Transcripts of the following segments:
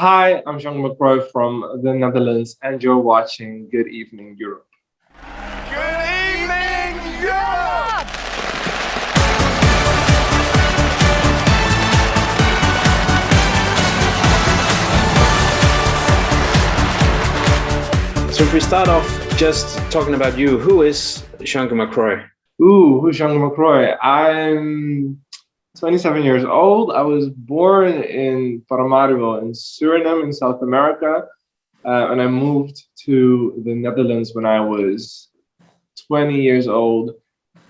Hi, I'm Jeangu Macrooy from the Netherlands, and you're watching Good Evening Europe. Good evening, Europe! So if we start off just talking about you, who is Jeangu Macrooy? Who's Jeangu Macrooy? I'm 27 years old. I was born in Paramaribo in Suriname in South America, and I moved to the Netherlands when I was 20 years old.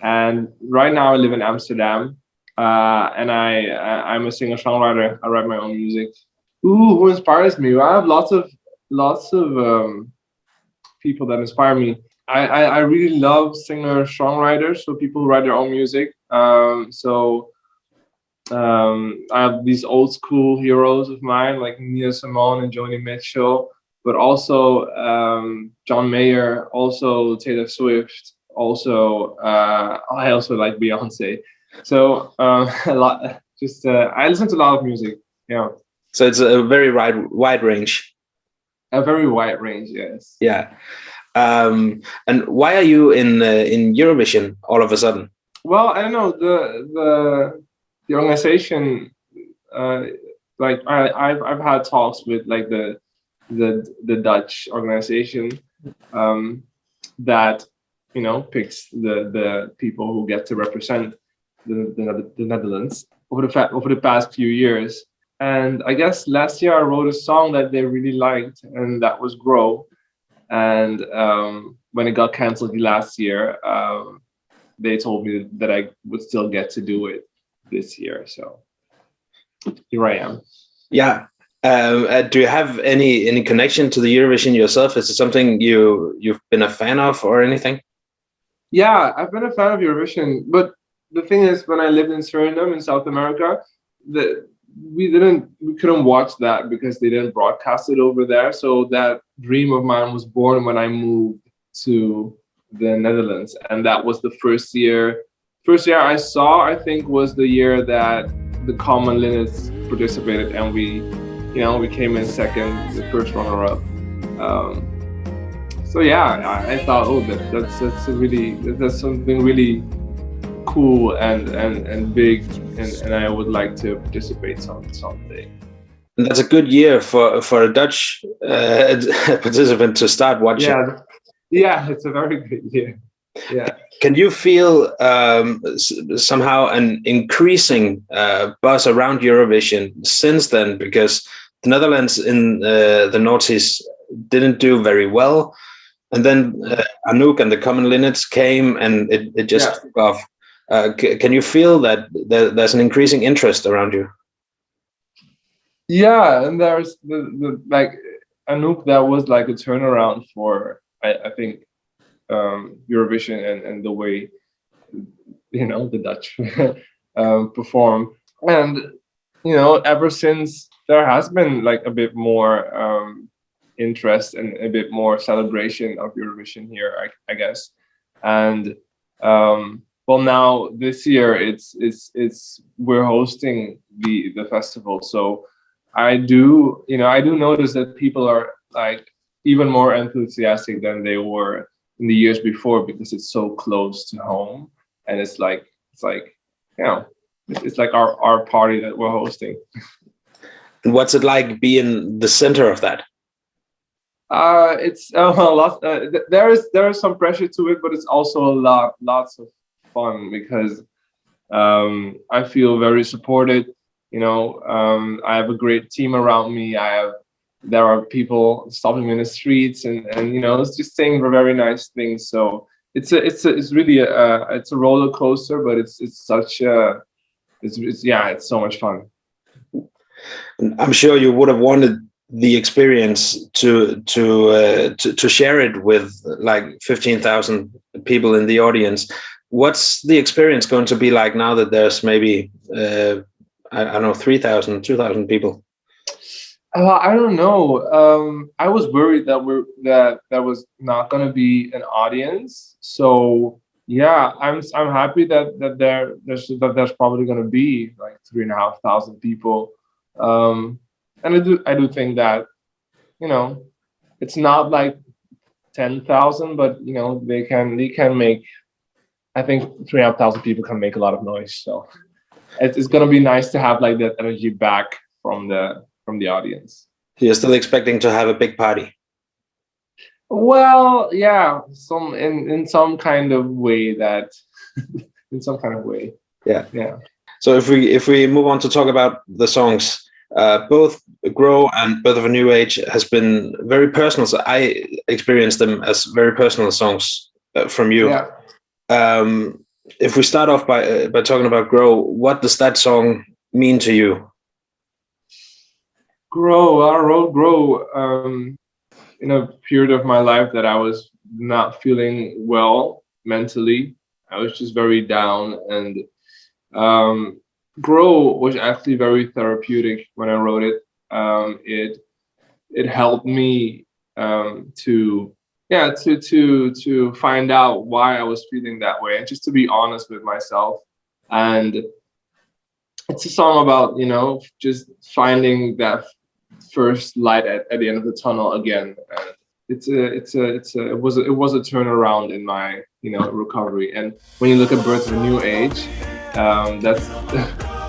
And right now I live in Amsterdam, and I'm a singer-songwriter. I write my own music. Who inspires me? Well, I have lots of people that inspire me. I really love singer-songwriters, so people who write their own music. I have these old school heroes of mine like Nina Simone and Joni Mitchell, but also John Mayer, also Taylor Swift, also I also like Beyonce. So a lot. Just I listen to a lot of music. Yeah. So it's a very wide range. A very wide range, yes. Yeah. And why are you in Eurovision all of a sudden? Well, I don't know the organization. Like I've had talks with like the Dutch organization that picks the people who get to represent the Netherlands over the past few years. And I guess last year I wrote a song that they really liked, and that was "Grow." And when it got canceled last year, they told me that I would still get to do it this year. So here I am. Yeah. Do you have any connection to the Eurovision yourself? Is it something you've been a fan of or anything? Yeah, I've been a fan of Eurovision, but the thing is, when I lived in Suriname in South America, we couldn't watch that because they didn't broadcast it over there. So that dream of mine was born when I moved to the Netherlands, and that was the first year I saw, I think, was the year that the Common Linnets participated, and we came in second, the first runner-up. So yeah, I thought, that's something really cool and big, and I would like to participate someday. And that's a good year for a Dutch participant to start watching. Yeah, it's a very good year. Yeah. Can you feel somehow an increasing buzz around Eurovision since then? Because the Netherlands in the noughties didn't do very well, and then Anouk and the Common Linnets came, and it just took off. Can you feel that there's an increasing interest around you? Yeah, and there's the like Anouk, that was like a turnaround for I think Eurovision and the way the Dutch perform. And ever since, there has been like a bit more interest and a bit more celebration of Eurovision here, I guess. And well, now this year we're hosting the festival, so I do notice that people are like even more enthusiastic than they were in the years before, because it's so close to home, and it's like it's like our party that we're hosting. And what's it like being the center of that? It's a lot. There is some pressure to it, but it's also lots of fun, because I feel very supported. I have a great team around me. There are people stopping me in the streets, and it's just saying very nice things. So it's really a roller coaster, but it's so much fun. I'm sure you would have wanted the experience to share it with like 15,000 people in the audience. What's the experience going to be like now that there's maybe I don't know, 3,000, 2,000 people? I don't know. I was worried that there was not going to be an audience. So yeah, I'm happy that there's probably going to be like 3,500 people. And I do think that, you know, it's not like 10,000, but you know, they can make. I think 3,500 people can make a lot of noise. So it's gonna be nice to have like that energy back from the audience. You're still expecting to have a big party? Well, yeah, some in some kind of way that in some kind of way. Yeah. Yeah. So if we move on to talk about the songs, both Grow and Birth of a New Age has been very personal. So I experienced them as very personal songs from you. Yeah. If we start off by talking about Grow, what does that song mean to you? Grow. I wrote Grow in a period of my life that I was not feeling well mentally. I was just very down, and Grow was actually very therapeutic when I wrote it. It helped me to find out why I was feeling that way, and just to be honest with myself. And it's a song about, you know, just finding that first light at the end of the tunnel again. And it was a turnaround in my, you know, recovery. And when you look at Birth of a New Age, that's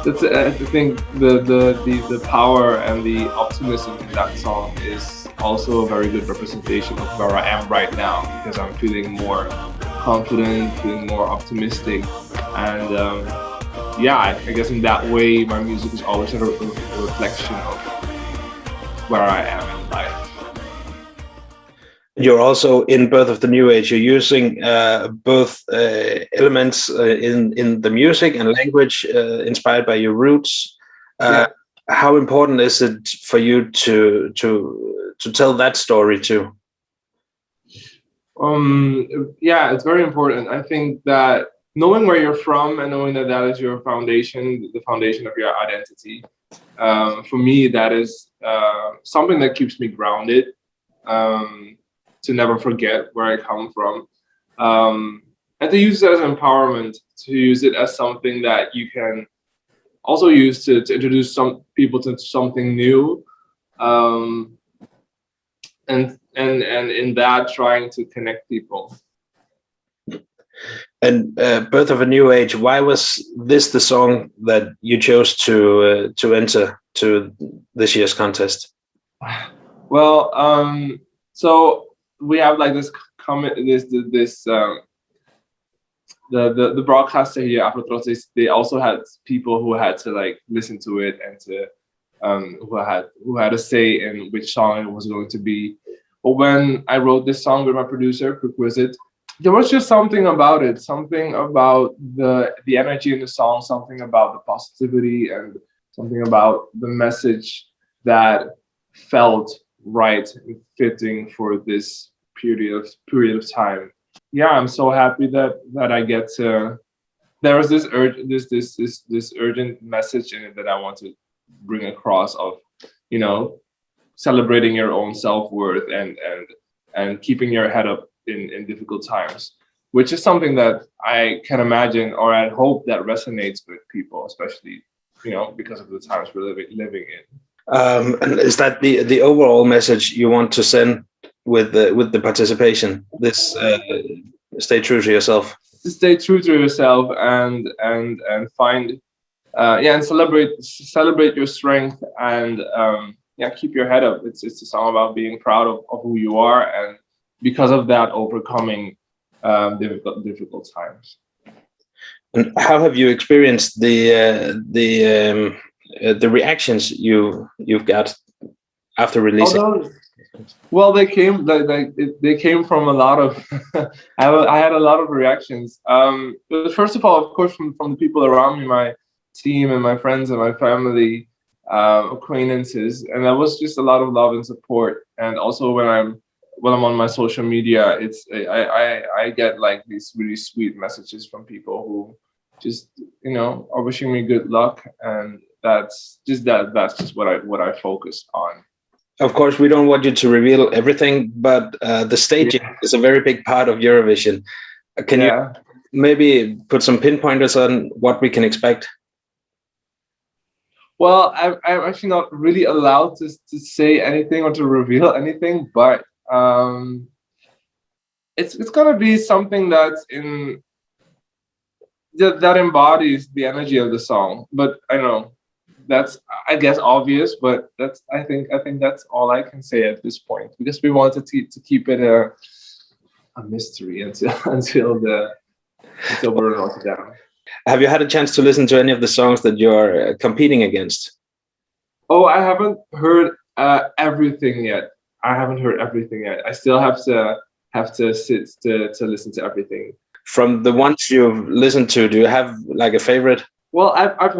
I think the power and the optimism in that song is also a very good representation of where I am right now, because I'm feeling more confident, feeling more optimistic, and yeah, I guess in that way my music is always a reflection of where I am in life. You're also in Birth of the New Age. You're using both elements in the music and language inspired by your roots. Yeah. How important is it for you to tell that story too? Yeah, it's very important. I think that knowing where you're from and knowing that that is your foundation, the foundation of your identity, for me, that is something that keeps me grounded. To never forget where I come from, and to use it as empowerment, to use it as something that you can also use to introduce some people to something new, and in that trying to connect people. And Birth of a New Age, why was this the song that you chose to enter to this year's contest? Well, so we have like this comment, the broadcaster here, Afro-Trotes, they also had people who had to like listen to it and to who had a say in which song it was going to be. But when I wrote this song with my producer, Quick, there was just something about it, something about the energy in the song, something about the positivity, and something about the message that felt right and fitting for this period of time. Yeah, I'm so happy that I get to. There was this urgent message in it that I want to bring across of, you know, celebrating your own self-worth and keeping your head up in difficult times, which is something that I can imagine, or I hope that resonates with people, especially, you know, because of the times we're living in. And is that the overall message you want to send with the participation? This stay true to yourself. Stay true to yourself and find and celebrate your strength, and keep your head up. It's a song about being proud of who you are, and because of that, overcoming difficult times. And how have you experienced the reactions you've got after releasing? Well, they came from a lot of. I had a lot of reactions. But first of all, of course, from the people around me, my team and my friends and my family, acquaintances, and that was just a lot of love and support. And also when I'm on my social media, I get like these really sweet messages from people who just, you know, are wishing me good luck, and that's just what I focus on. Of course, we don't want you to reveal everything, but the staging is a very big part of Eurovision. Can you maybe put some pinpointers on what we can expect? Well, I'm actually not really allowed to say anything or to reveal anything, but it's gonna be something that's in that embodies the energy of the song. But I know that's, I guess, obvious, but I think that's all I can say at this point, because we wanted to keep it a mystery until we're in Rotterdam. Have you had a chance to listen to any of the songs that you're competing against? Oh, I haven't heard everything yet. I still have to sit to listen to everything. From the ones you've listened to, do you have like a favorite? Well, I've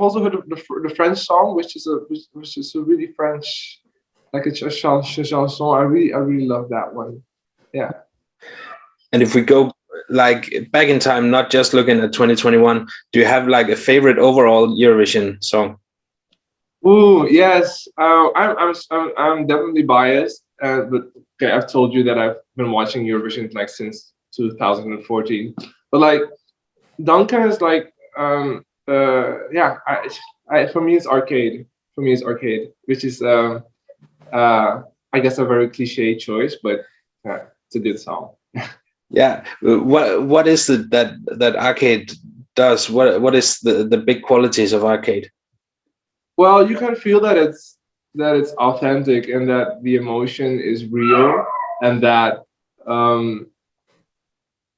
also heard of the French song, which is a really French, like a chanson. I really love that one. Yeah. And if we go like back in time, not just looking at 2021, do you have like a favorite overall Eurovision song? Ooh, yes. I'm definitely biased, but okay, I've told you that I've been watching Eurovision like since 2014. But like Duncan is like yeah. For me it's arcade. Which is I guess a very cliche choice, but it's a good song. Yeah. What is it that arcade does? What is the big qualities of arcade? Well, you can feel that it's authentic, and that the emotion is real, and that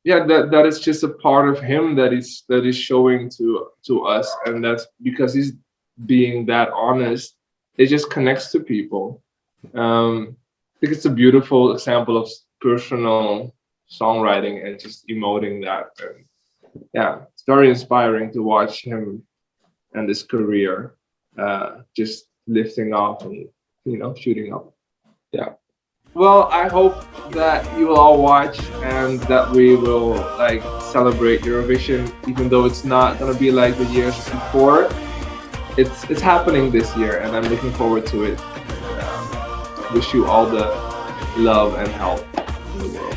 that is just a part of him that is showing to us, and that's because he's being that honest. It just connects to people. I think it's a beautiful example of personal songwriting and just emoting that. And yeah, it's very inspiring to watch him and his career just lifting off and shooting up. Yeah. Well, I hope that you will all watch and that we will like celebrate Eurovision, even though it's not gonna be like the years before. It's happening this year, and I'm looking forward to it. Wish you all the love and help in the world.